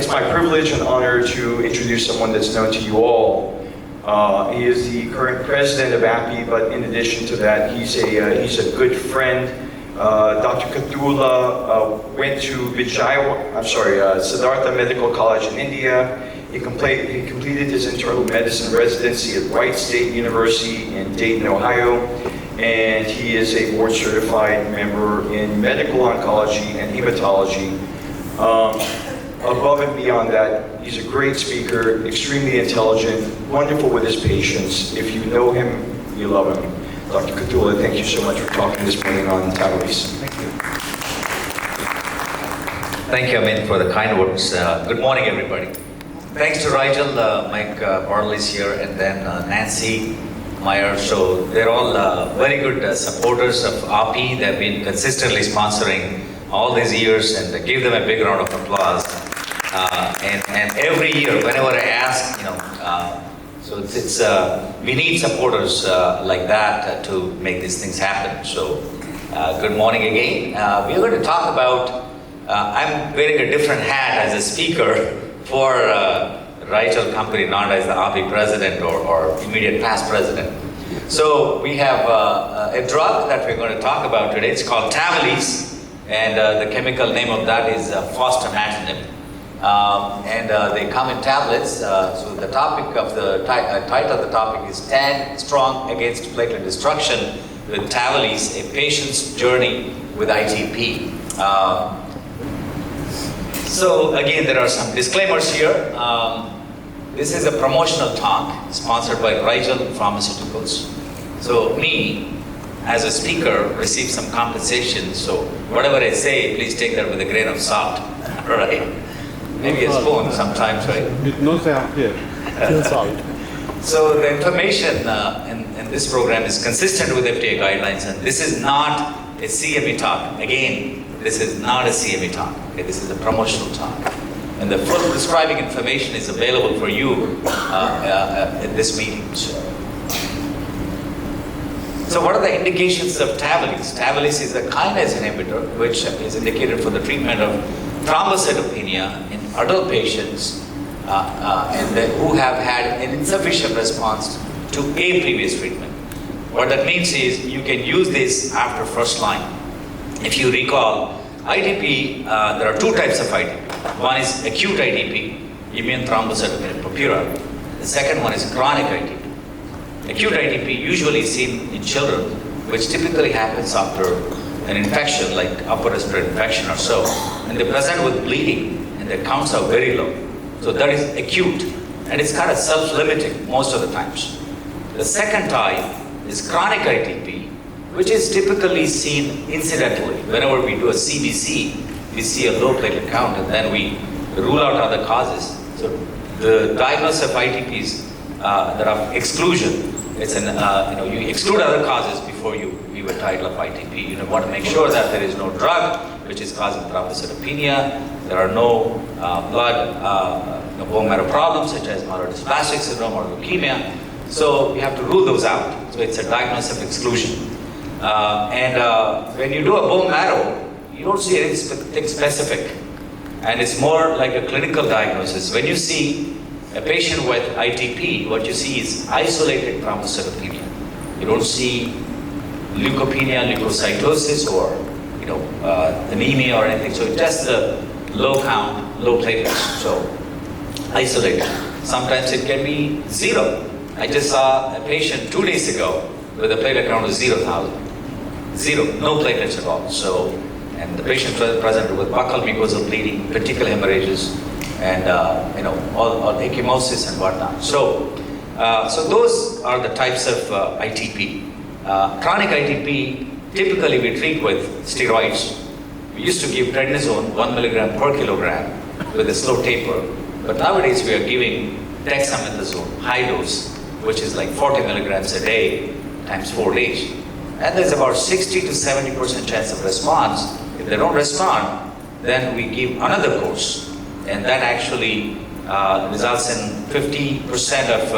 it's my privilege and honor to introduce someone that's known to you all. He is the current president of AAPI, but in addition to that, he's a good friend. Dr. Kathula went to Siddhartha Medical College in India. He completed his internal medicine residency at Wright State University in Dayton, Ohio, and he is a board certified member in medical oncology and hematology. Above and beyond that, he's a great speaker, extremely intelligent, wonderful with his patients. If you know him, you love him. Dr. Kathula, thank you so much for talking this morning on TAVALISSE. Thank you. Thank you, Amin, for the kind words. Good morning, everybody. Thanks to Rigel, Mike Barley's here, and then Nancy Meyer. So they're all very good supporters of AAPI. They've been consistently sponsoring all these years, and give them a big round of applause. And every year, whenever I ask, so we need supporters like that to make these things happen. So good morning again. We're going to talk about, I'm wearing a different hat as a speaker for Rigel company, not as the AAPI president or immediate past president. So we have a drug that we're going to talk about today. It's called TAVALISSE, and the chemical name of that is fostamatinib. They come in tablets. So the topic of the title of the topic is Stand Strong Against Platelet Destruction with TAVALISSE, a Patient's Journey with ITP. So again, there are some disclaimers here. This is a promotional talk sponsored by Rigel Pharmaceuticals. So me, as a speaker, receive some compensation. So whatever I say, please take that with a grain of salt, right? Maybe a spoon sometimes, right? No salt here. Salt. So the information in this program is consistent with FDA guidelines, and this is not a CME talk. Again, this is not a CME talk. Okay, this is a promotional talk. And the full prescribing information is available for you at this meeting. So what are the indications of TAVALISSE? TAVALISSE is a kinase inhibitor, which is indicated for the treatment of thrombocytopenia in adult patients who have had an insufficient response to a previous treatment. What that means is you can use this after first line. If you recall, ITP, there are two types of ITP. One is acute ITP, immune thrombocytopenia purpura. The second one is chronic ITP. Acute ITP usually seen in children, which typically happens after an infection like upper respiratory infection or so, and they present with bleeding and their counts are very low. So that is acute, and it's kind of self-limiting most of the times. The second type is chronic ITP, which is typically seen incidentally. Whenever we do a CBC, we see a low platelet count, and then we rule out other causes. So the diagnosis of ITPs that are exclusion. It's you exclude other causes before you give a title of ITP. You want to make sure that there is no drug which is causing thrombocytopenia. There are no bone marrow problems such as myelodysplastic syndrome or leukemia. So you have to rule those out. So it's a diagnosis of exclusion. When you do a bone marrow, you don't see anything specific, and it's more like a clinical diagnosis. When you see a patient with ITP, what you see is isolated thrombocytopenia. You don't see leukopenia, leukocytosis, or anemia or anything. So it tests the low count, low platelets. So isolated. Sometimes it can be zero. I just saw a patient 2 days ago with a platelet count of 0,000. Zero, no platelets at all. So, and the patient presented with buccal mucosal bleeding, petechial hemorrhages, and all ecchymosis and whatnot. So those are the types of ITP. Chronic ITP, typically we treat with steroids. We used to give prednisone 1 milligram per kilogram with a slow taper, but nowadays we are giving dexamethasone, high dose, which is like 40 milligrams a day times 4 days. And there's about 60 to 70% chance of response. If they don't respond, then we give another course. And that actually results in 50% of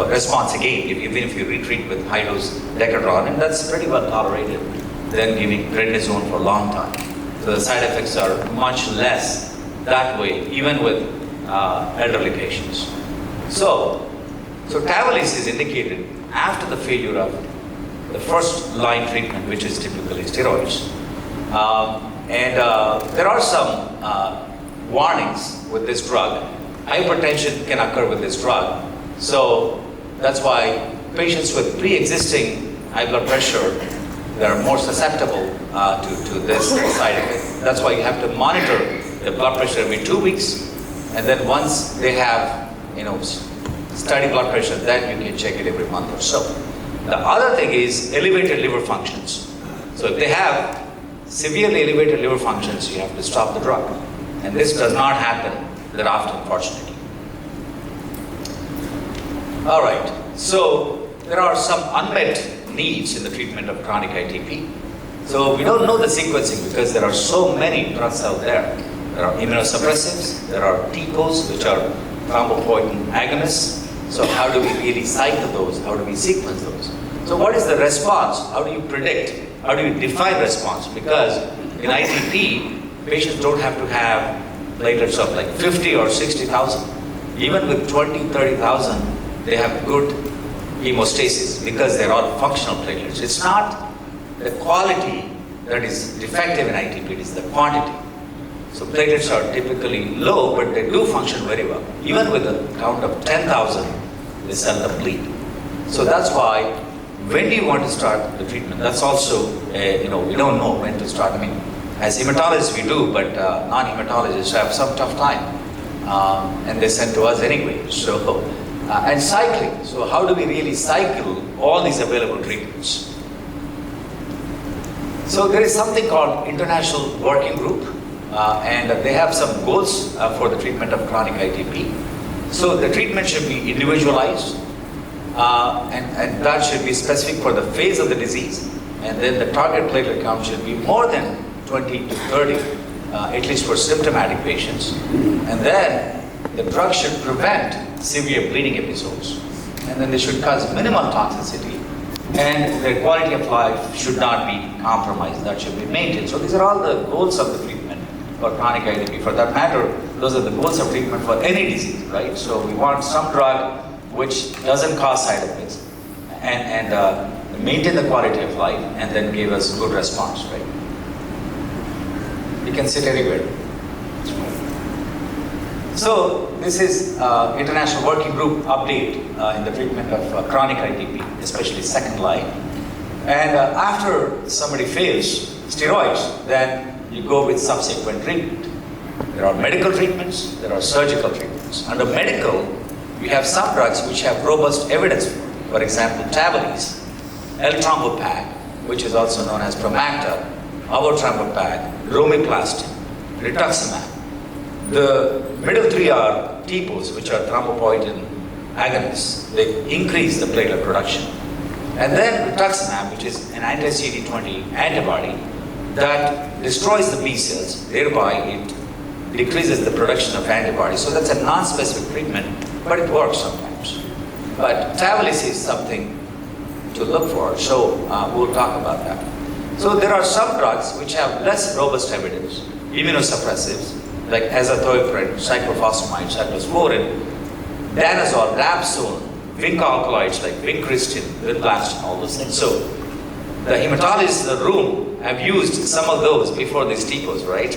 response again, even if you retreat with high-dose decadron, and that's pretty well tolerated than giving prednisone for a long time. So the side effects are much less that way, even with elderly patients. So Tavalisse is indicated after the failure of the first line treatment, which is typically steroids. There are some warnings with this drug. Hypertension can occur with this drug. So that's why patients with pre-existing high blood pressure, they are more susceptible to this side effect. That's why you have to monitor the blood pressure every 2 weeks, and then once they have, steady blood pressure, then you can check it every month or so. The other thing is elevated liver functions. So if they have severely elevated liver functions, you have to stop the drug. And this does not happen that often, unfortunately. All right, so there are some unmet needs in the treatment of chronic ITP. So we don't know the sequencing because there are so many drugs out there. There are immunosuppressives, there are TPOs, which are thrombopoietin agonists. So how do we really cycle those? How do we sequence those? So what is the response? How do you predict? How do you define response? Because in ITP, patients don't have to have platelets of like 50 or 60,000. Even with 20, 30,000, they have good hemostasis because they're all functional platelets. It's not the quality that is defective in ITP, it is the quantity. So platelets are typically low, but they do function very well. Even with a count of 10,000, they seldom bleed. So that's why, when do you want to start the treatment? That's also, we don't know when to start. I mean, as hematologists we do, but non-hematologists have some tough time. And they send to us anyway. So, and cycling. So how do we really cycle all these available treatments? So there is something called International Working Group, and they have some goals for the treatment of chronic ITP. So the treatment should be individualized, and that should be specific for the phase of the disease. And then the target platelet count should be more than 20 to 30, at least for symptomatic patients. And then the drug should prevent severe bleeding episodes. And then they should cause minimal toxicity. And their quality of life should not be compromised. That should be maintained. So these are all the goals of the treatment for chronic ITP. For that matter, those are the goals of treatment for any disease, right? So we want some drug which doesn't cause side effects and maintain the quality of life and then give us good response, right? You can sit anywhere. So this is International Working Group update in the treatment of chronic ITP, especially second line. And after somebody fails steroids, then you go with subsequent treatment. There are medical treatments, there are surgical treatments. Under medical, we have some drugs which have robust evidence for. For example, Tavalisse, L-Trombopag, which is also known as Promacta, Avatrombopag, Romiplastin, Rituximab. The middle three are TPOs, which are thrombopoietin agonists. They increase the platelet production. And then rituximab, which is an anti-CD20 antibody that destroys the B cells, thereby it decreases the production of antibodies. So that's a non-specific treatment, but it works sometimes. But Tavalisse is something to look for, so we'll talk about that. So there are some drugs which have less robust evidence, immunosuppressives, like azathioprine, cyclophosphamide, cyclosporin, danazol, dapsone, zinc alkaloids like vincristine, vinblastine, all those things. So the hematologists in the room have used some of those before these TPOs, right?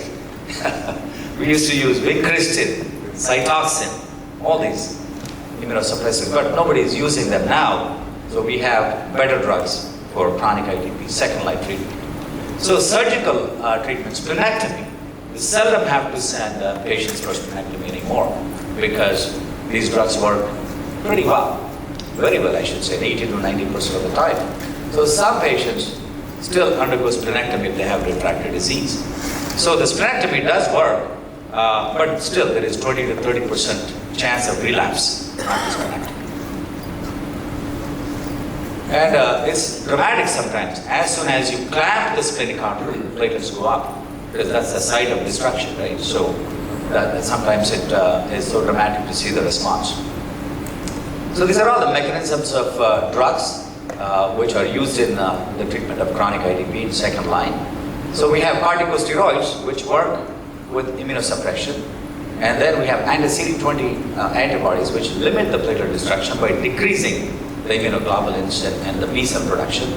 We used to use vincristine, cytoxin, all these immunosuppressives, but nobody is using them now. So we have better drugs for chronic ITP, second line treatment. So surgical treatment, splenectomy. We seldom have to send patients for splenectomy anymore because these drugs work pretty well, very well I should say, 80 to 90% of the time. So some patients still undergo splenectomy if they have refractory disease. So the splenectomy does work, but still there is 20 to 30% chance of relapse after splenectomy. And it's dramatic sometimes. As soon as you clamp the splenic artery, the platelets go up, because that's the site of destruction, right? So that sometimes it is so dramatic to see the response. So these are all the mechanisms of drugs which are used in the treatment of chronic ITP in second line. So we have corticosteroids which work with immunosuppression. And then we have anti-CD20 antibodies, which limit the platelet destruction by decreasing the immunoglobulins and the B cell production.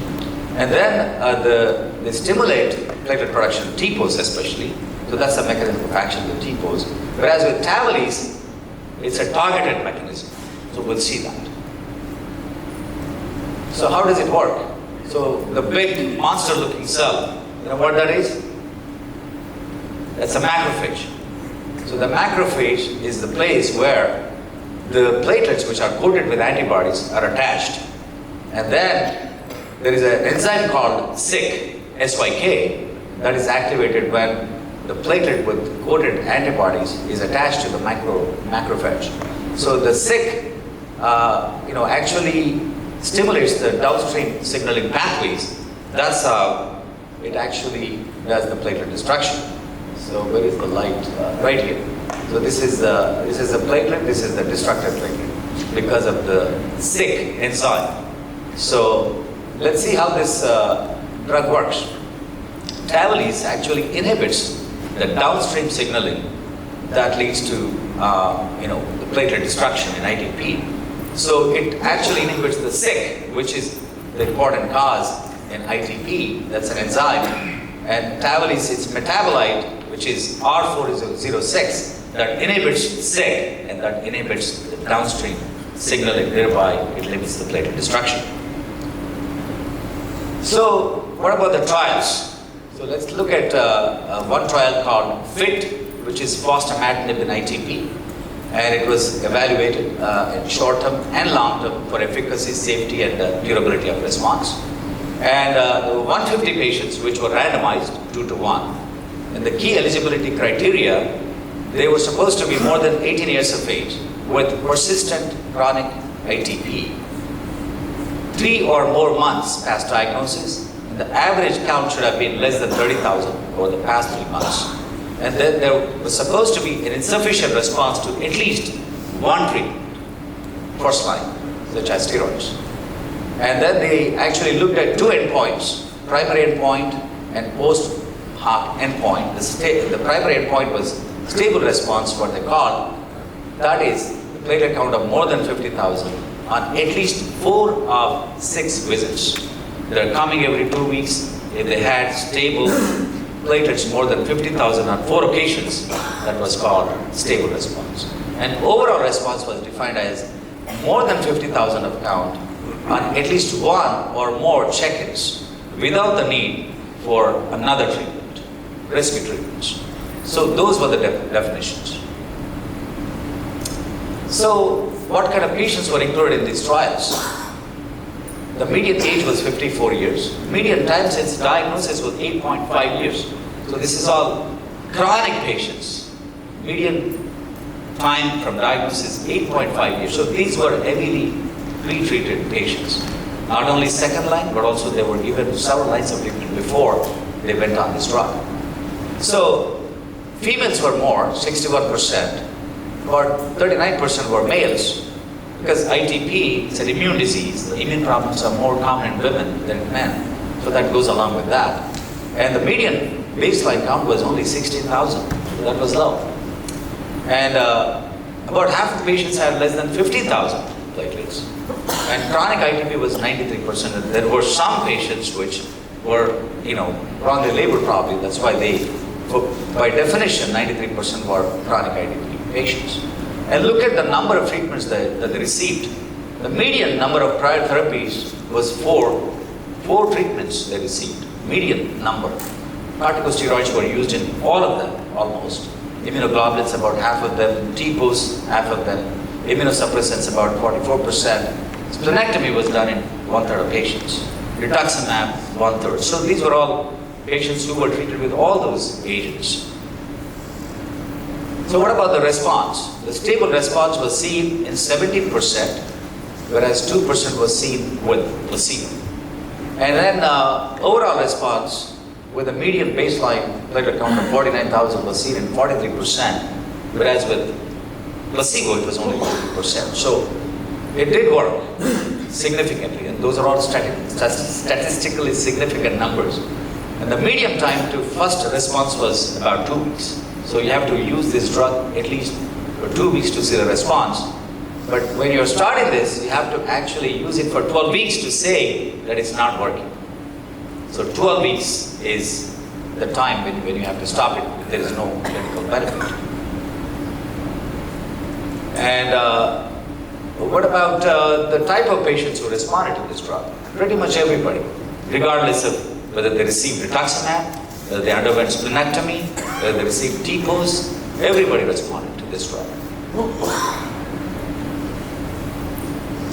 And then they stimulate platelet production, TPOs especially. So that's the mechanism of action, the TPOs. Whereas with Tavalisse, it's a targeted mechanism. So we'll see that. So how does it work? So the big monster-looking cell, you know what that is? That's a macrophage. So the macrophage is the place where the platelets, which are coated with antibodies, are attached. And then there is an enzyme called SYK, S-Y-K, that is activated when the platelet with coated antibodies is attached to the macrophage. So the SYK, actually stimulates the downstream signaling pathways. That's how it actually does the platelet destruction. So where is the light? Right here. So this is the platelet. This is the destructive platelet because of the SYK enzyme. So let's see how this drug works. Tavalisse actually inhibits the downstream signaling that leads to the platelet destruction in ITP. So it actually inhibits the SYK, which is the important cause in ITP. That's an enzyme. And Tavalisse, its metabolite, which is R406, that inhibits SYK and that inhibits the downstream signaling, thereby it limits the platelet destruction. So what about the trials? So let's look at one trial called FIT, which is fostamatinib in ITP. And it was evaluated in short-term and long-term for efficacy, safety, and durability of response. And there were 150 patients which were randomized 2-to-1. And the key eligibility criteria, they were supposed to be more than 18 years of age with persistent chronic ITP, 3 or more months past diagnosis. And the average count should have been less than 30,000 over the past 3 months. And then there was supposed to be an insufficient response to at least one treatment, first line, such as steroids. And then they actually looked at 2 endpoints, primary endpoint and post hoc endpoint. The primary endpoint was stable response, what they call. That is the platelet count of more than 50,000 on at least 4 of 6 visits. They're coming every 2 weeks. If they had stable platelets more than 50,000 on 4 occasions, that was called stable response. And overall response was defined as more than 50,000 of count on at least 1 or more check-ins without the need for another treatment, rescue treatments. So those were the definitions. So what kind of patients were included in these trials? The median age was 54 years. Median time since diagnosis was 8.5 years. So this is all chronic patients. Median time from diagnosis 8.5 years. So these were heavily pre-treated patients. Not only second line, but also they were given several lines of treatment before they went on this drug. So females were more, 61%, but 39% were males. Because ITP is an immune disease, the immune problems are more common in women than in men. So that goes along with that. And the median baseline count was only 16,000. So that was low. And about half the patients had less than 50,000 platelets. And chronic ITP was 93%. And there were some patients which were, wrongly labeled probably. That's why by definition, 93% were chronic ITP patients. And look at the number of treatments that they received. The median number of prior therapies was 4. 4 treatments they received, median number. Corticosteroids were used in all of them, almost. Immunoglobulins, about half of them. TPOs, half of them. Immunosuppressants, about 44%. Splenectomy was done in 1/3 of patients. Rituximab, 1/3. So these were all patients who were treated with all those agents. So what about the response? The stable response was seen in 17%, whereas 2% was seen with placebo. And then overall response with a median baseline platelet count of 49,000 was seen in 43%, whereas with placebo it was only 40%. So it did work significantly, and those are all statistically significant numbers. And the median time to first response was about 2 weeks. So you have to use this drug at least for 2 weeks to see the response. But when you're starting this, you have to actually use it for 12 weeks to say that it's not working. So 12 weeks is the time when you have to stop it if there is no clinical benefit. And what about the type of patients who responded to this drug? Pretty much everybody, regardless of whether they received rituximab, whether they underwent splenectomy, whether they received TPOs, everybody responded to this drug.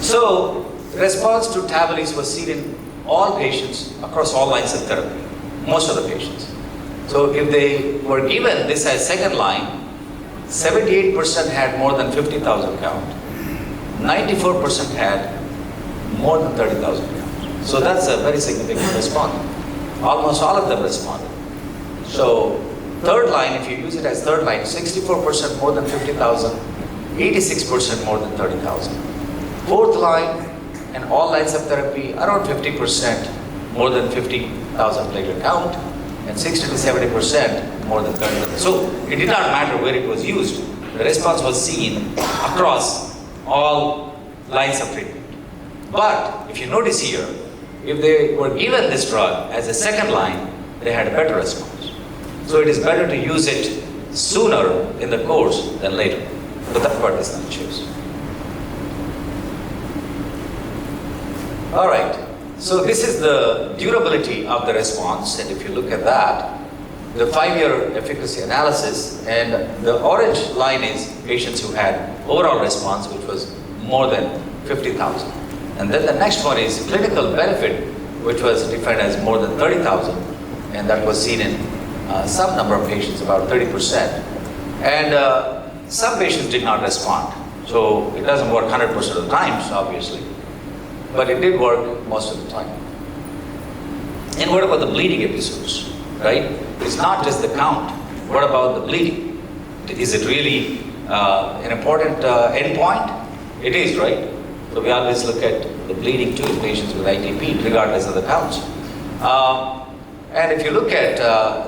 So, response to Tavalisse was seen in all patients across all lines of therapy, most of the patients. So, if they were given this as second line, 78% had more than 50,000 count, 94% had more than 30,000 count. So, that's a very significant response. Almost all of them responded. So, third line, if you use it as third line, 64% more than 50,000, 86% more than 30,000. Fourth line, and all lines of therapy, around 50% more than 50,000 platelet count, and 60 to 70% more than 30,000. So it did not matter where it was used. The response was seen across all lines of treatment. But if you notice here, if they were given this drug as a second line, they had a better response. So it is better to use it sooner in the course than later. But that part is not chosen. All right, so this is the durability of the response, and if you look at that, the 5-year efficacy analysis, and the orange line is patients who had overall response, which was more than 50,000. And then the next one is clinical benefit, which was defined as more than 30,000, and that was seen in some number of patients, about 30%. And some patients did not respond, so it doesn't work 100% of the times, obviously. But it did work most of the time. And what about the bleeding episodes, right? It's not just the count. What about the bleeding? Is it really an important endpoint? It is, right? So we always look at the bleeding too in patients with ITP, regardless of the counts. And if you look at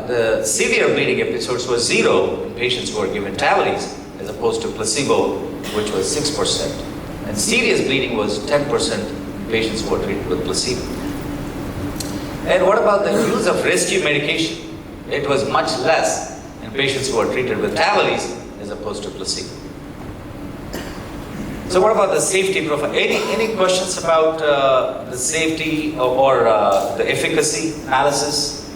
the severe bleeding episodes was 0 in patients who were given Tavalisse, as opposed to placebo, which was 6%. And serious bleeding was 10%. Patients who were treated with placebo. And what about the use of rescue medication? It was much less in patients who were treated with Tavalisse as opposed to placebo. So what about the safety profile? Any questions about the safety or the efficacy analysis?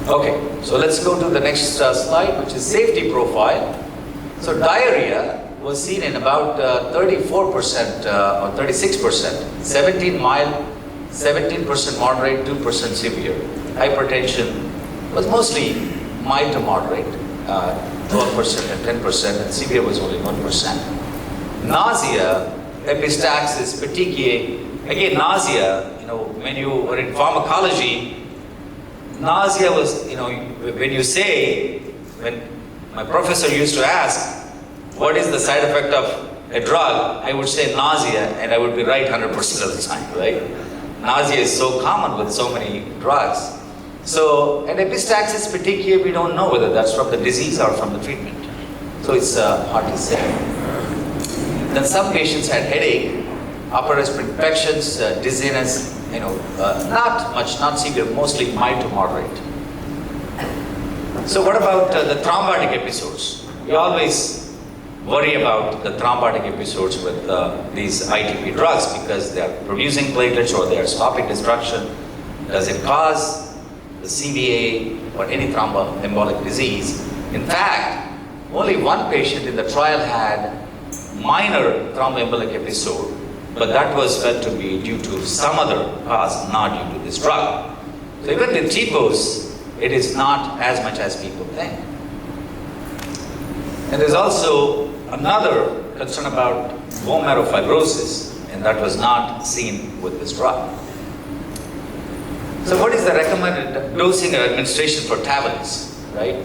Okay, so let's go to the next slide, which is safety profile. So diarrhea was seen in about 34% or 36%, 17 mild, 17% moderate, 2% severe. Hypertension was mostly mild to moderate, 12% and 10%, and severe was only 1%. Nausea, epistaxis, petechiae. Again, nausea, when you were in pharmacology, nausea was, when you say, when my professor used to ask, what is the side effect of a drug? I would say nausea, and I would be right 100% of the time, right? Nausea is so common with so many drugs. So, and epistaxis petechiae, we don't know whether that's from the disease or from the treatment. So it's hard to say. Then some patients had headache, upper respiratory infections, dizziness, not much, not severe, mostly mild to moderate. So what about the thrombotic episodes? We always worry about the thrombotic episodes with these ITP drugs because they are producing platelets or they are stopping destruction. Does it cause the CVA or any thromboembolic disease? In fact, only one patient in the trial had minor thromboembolic episode, but that was felt to be due to some other cause, not due to this drug. So even with TPOs, it is not as much as people think. And there's also another concern about bone marrow fibrosis, and that was not seen with this drug. So what is the recommended dosing or administration for Tavalisse, right?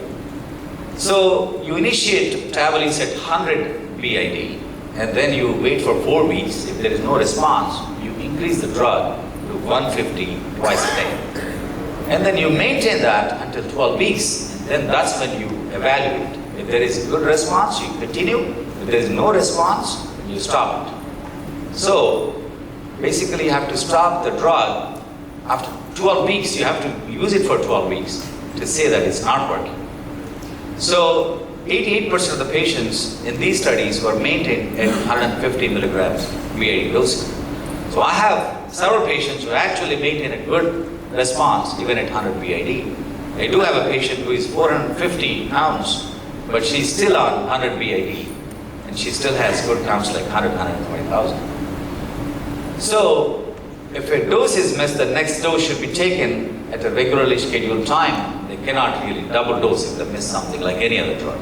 So you initiate Tavalisse at 100 BID, and then you wait for 4 weeks. If there is no response, you increase the drug to 150 twice a day. And then you maintain that until 12 weeks. And then that's when you evaluate. If there is good response, you continue. If there is no response, you stop it. So basically you have to stop the drug after 12 weeks. You have to use it for 12 weeks to say that it's not working. So 88% of the patients in these studies were maintained at 150 milligrams BID dosing. So I have several patients who actually maintain a good response even at 100 BID. I do have a patient who is 450 pounds, but she's still on 100 BID, and she still has good counts like 100, 120,000. So if a dose is missed, the next dose should be taken at a regularly scheduled time. They cannot really double dose if they miss something like any other drug.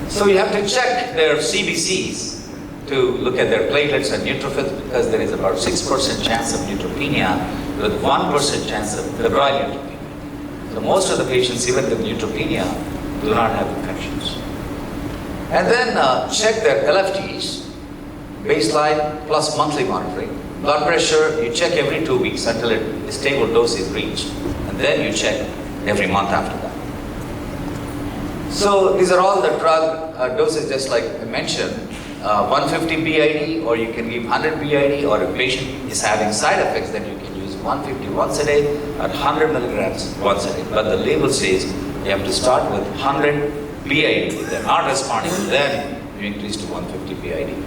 So you have to check their CBCs to look at their platelets and neutrophils, because there is about 6% chance of neutropenia with 1% chance of febrile neutropenia. So most of the patients, even with neutropenia, do not have infections. And then check their LFTs, baseline plus monthly monitoring. Blood pressure, you check every 2 weeks until a stable dose is reached. And then you check every month after that. So these are all the drug doses, just like I mentioned. 150 BID, or you can give 100 BID, or if a patient is having side effects, then you can use 150 once a day or 100 milligrams once a day. But the label says you have to start with 100 BID. If they're not responding, then you increase to 150 BID.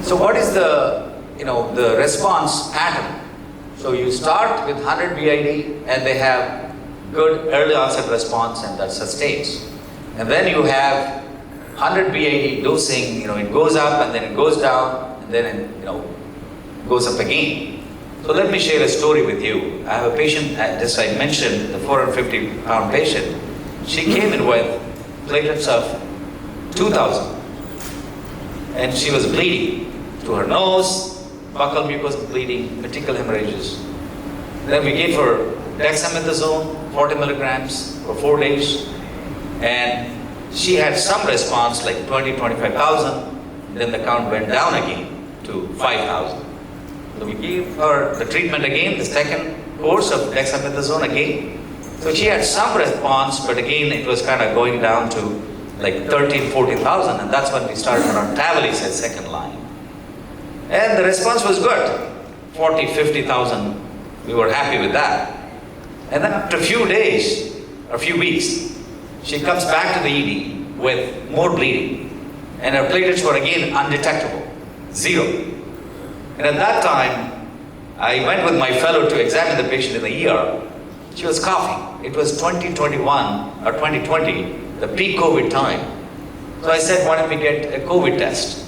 So what is the response pattern? So you start with 100 BID and they have good early onset response, and that sustains. And then you have 100 BID dosing, it goes up and then it goes down, and then it goes up again. So let me share a story with you. I have a patient, just I mentioned, the 450 pound patient. She came in with platelets of 2,000, and she was bleeding through her nose, buccal mucosa bleeding, petechial hemorrhages. Then we gave her dexamethasone, 40 milligrams for 4 days, and she had some response, like 20, 25,000. Then the count went down again to 5,000. So we gave her the treatment again, the second course of dexamethasone again. So she had some response, but again it was kind of going down to like 13, 14,000, and that's when we started her on Tavalisse as second line. And the response was good, 40, 50,000. We were happy with that. And then after a few days, or a few weeks, she comes back to the ED with more bleeding, and her platelets were again undetectable, 0. And at that time, I went with my fellow to examine the patient in the ER. She was coughing. It was 2021 or 2020, the peak COVID time. So I said, why don't we get a COVID test?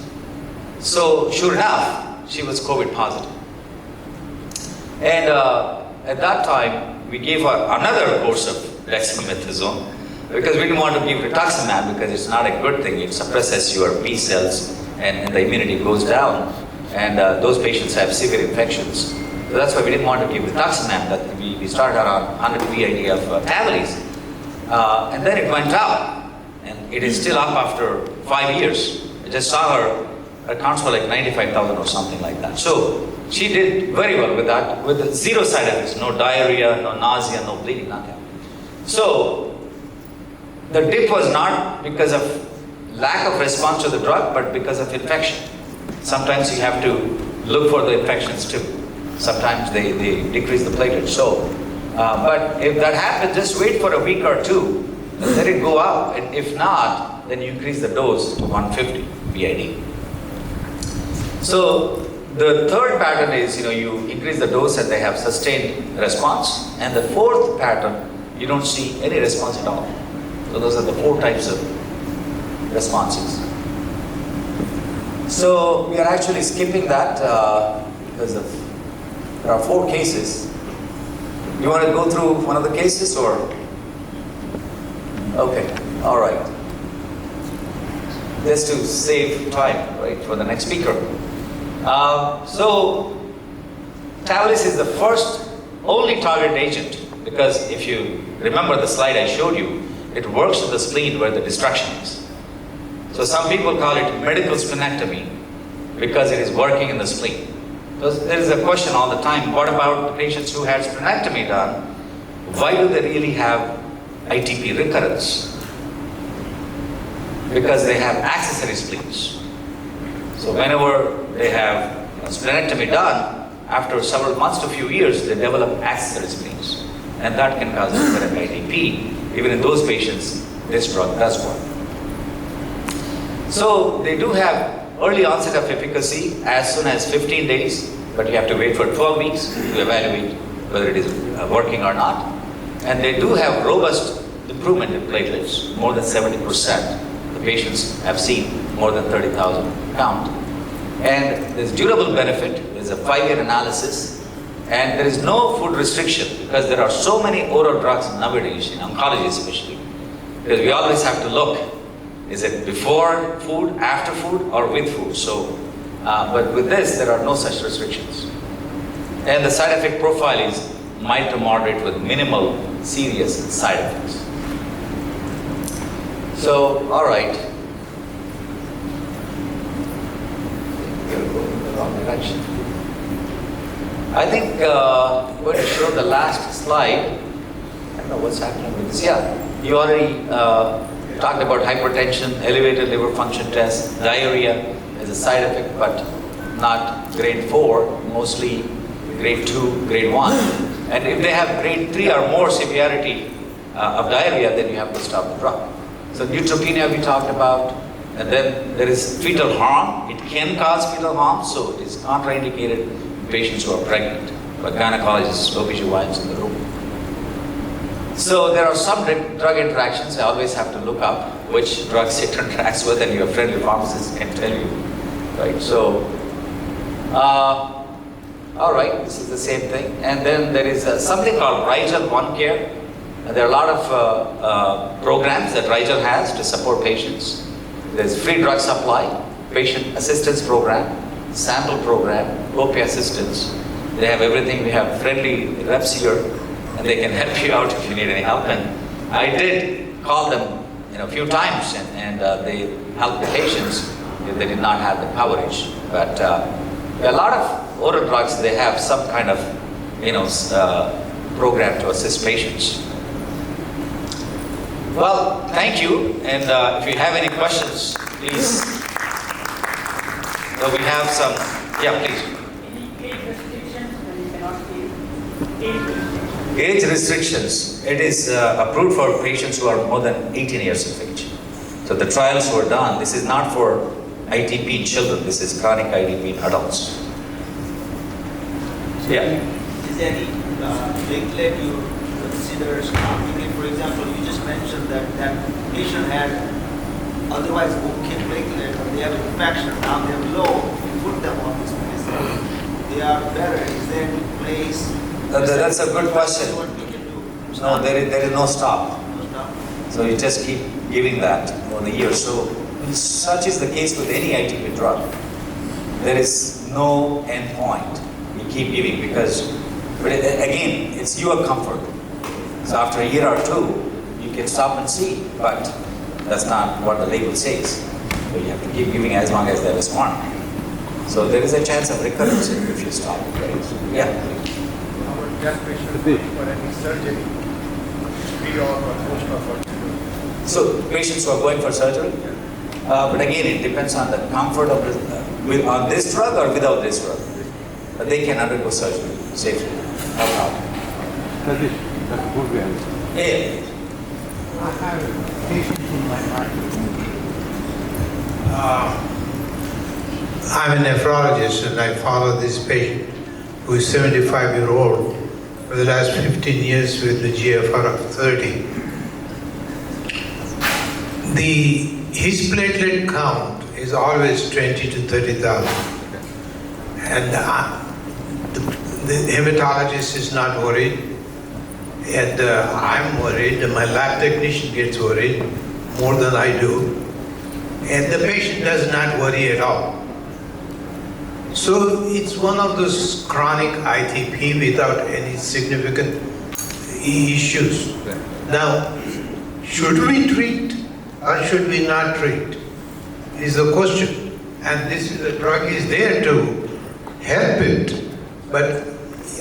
So sure enough, she was COVID positive. And at that time, we gave her another course of dexamethasone, because we didn't want to give rituximab because it's not a good thing. It suppresses your B cells and the immunity goes down. And those patients have severe infections. So that's why we didn't want to give rituximab. That we started her on 100 BID of Tavalisse. And then it went up. And it is still up after 5 years. I just saw her counts were like 95,000 or something like that. So she did very well with that, with 0 side effects, no diarrhea, no nausea, no bleeding, nothing. So the dip was not because of lack of response to the drug, but because of infection. Sometimes you have to look for the infections too. Sometimes they decrease the platelets. So, but if that happens, just wait for a week or two, and let it go up. And if not, then you increase the dose to 150 BID. So the third pattern is, you increase the dose and they have sustained response. And the fourth pattern, you don't see any response at all. So those are the 4 types of responses. So we are actually skipping that because there are 4 cases. You want to go through one of the cases or? Okay, all right. Just to save time, right, for the next speaker. So Tavalisse is the first only target agent, because if you remember the slide I showed you, it works to the spleen where the destruction is. So some people call it medical splenectomy because it is working in the spleen. Because there is a question all the time, what about patients who had splenectomy done? Why do they really have ITP recurrence? Because they have accessory spleens. So whenever they have splenectomy done, after several months to a few years, they develop accessory spleens. And that can cause recurrent ITP. Even in those patients, this drug does work. So they do have early onset of efficacy as soon as 15 days, but you have to wait for 12 weeks to evaluate whether it is working or not. And they do have robust improvement in platelets, more than 70%. The patients have seen more than 30,000 count. And there's durable benefit, there's a 5-year analysis, and there is no food restriction because there are so many oral drugs nowadays, in oncology especially, because we always have to look, is it before food, after food, or with food? So, but with this, there are no such restrictions. And the side effect profile is mild to moderate with minimal serious side effects. So, all right. We're going in the wrong direction. I think I'm going to show the last slide. I don't know what's happening with this. Yeah, you already talked about hypertension, elevated liver function test, diarrhea as a side effect, but not grade 4, mostly grade 2, grade 1. And if they have grade 3 or more severity of diarrhea, then you have to stop the drug. So neutropenia we talked about, and then there is fetal harm. It can cause fetal harm, so it is contraindicated in patients who are pregnant. But gynecologists, OBGYNs in the room. So there are some drug interactions. I always have to look up which drugs it interacts with, and your friendly pharmacist can tell you, right? So, all right, this is the same thing. And then there is something called Rigel One Care. And there are a lot of programs that Rigel has to support patients. There's free drug supply, patient assistance program, sample program, OP assistance. They have everything. We have friendly reps here, and they can help you out if you need any help. And I did call them, a few times, and they helped the patients if they did not have the coverage. But a lot of oral drugs, they have some kind of, program to assist patients. Well, thank you. And if you have any questions, please. So we have some. Yeah, please. Any age restrictions when you cannot give? Age restrictions. Age restrictions. It is approved for patients who are more than 18 years of age. So the trials were done. This is not for ITP in children. This is chronic ITP in adults. Yeah. Is there any platelet you consider stopping it? For example, you just mentioned that patient had otherwise okay platelet, but they have an infection. Now they're low. You put them on this medicine. They are better. Is there any place? That's a good question. What we can do? No, there is no stop. No stop. So you just keep giving that over the years. So such is the case with any ITP drug. There is no end point. You keep giving because, but again, it's your comfort. So after a year or two, you can stop and see, but that's not what the label says. So you have to keep giving as long as they respond. So there is a chance of recurrence if you stop. Right? Yeah. Our deaf patient for any surgery, pre-op or post-op or So patients who are going for surgery, but again, it depends on the comfort of on this drug or without this drug. But they can undergo surgery safely. No problem. Satheesh, that's good way. Yeah. I have a patient in my practice. I'm a nephrologist and I follow this patient who is 75-year-old for the last 15 years with the GFR of 30. His platelet count is always 20 to 30,000. And the hematologist is not worried. And I'm worried, and my lab technician gets worried more than I do. And the patient does not worry at all. So it's one of those chronic ITP without any significant issues. Now, should we treat or should we not treat is the question. And this the drug is there to help it. But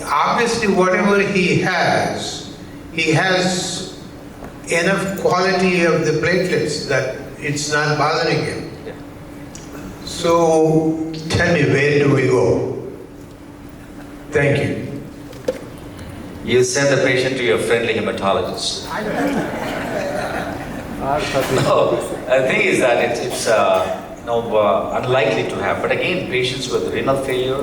obviously whatever he has enough quality of the platelets that it's not bothering him. Yeah. So tell me, where do we go? Thank you. You send the patient to your friendly hematologist. No, the thing is that it's unlikely to have. But again, patients with renal failure,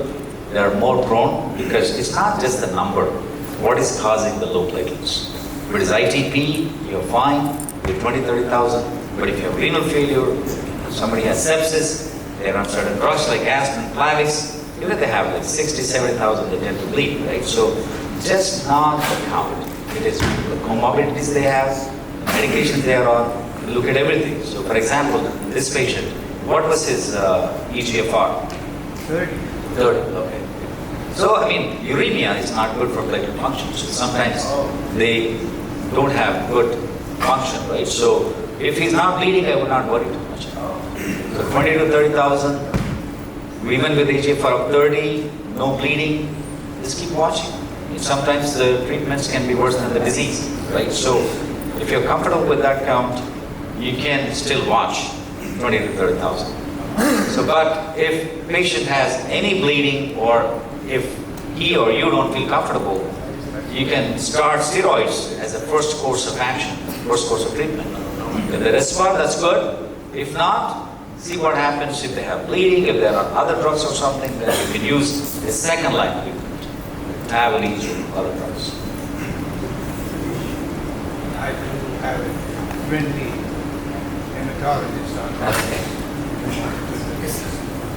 they are more prone because it's not just the number. What is causing the low platelets? If it is ITP, you're fine, you're 20, 30,000. But if you have renal failure, somebody has sepsis, they're on certain drugs like aspirin, Plavix, even if they have like 60, 70,000, they tend to bleed, right? So just not the count. It is the comorbidities they have, the medications they are on, look at everything. So for example, this patient, what was his EGFR? 30. 30, okay. So, I mean, uremia is not good for platelet function. So sometimes they don't have good function, right? So if he's not bleeding, I would not worry too much. So 20 to 30,000, even with EGFR of 30, no bleeding, just keep watching. And sometimes the treatments can be worse than the disease, right? So if you're comfortable with that count, you can still watch 20 to 30,000. So, but if patient has any bleeding or if he or you don't feel comfortable, you can start steroids as a first course of action, first course of treatment. If the respond, that's good. If not, see what happens if they have bleeding, if there are other drugs or something, then you can use a second line treatment. Avalene or other drugs. I do have a friendly hematologist on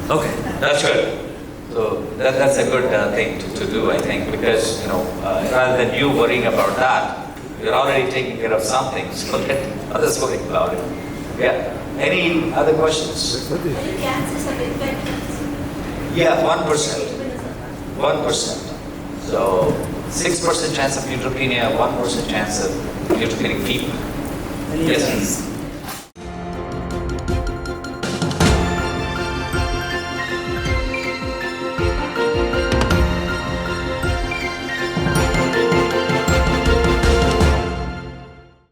Okay, that's good. So that's a good thing to do, I think, because, rather than you worrying about that, you're already taking care of something, so let others worry about it. Yeah. Any other questions? Any chances of infections? Yeah, 1%. 1%. So 6% chance of neutropenia, 1% chance of neutropenic fever. Yes.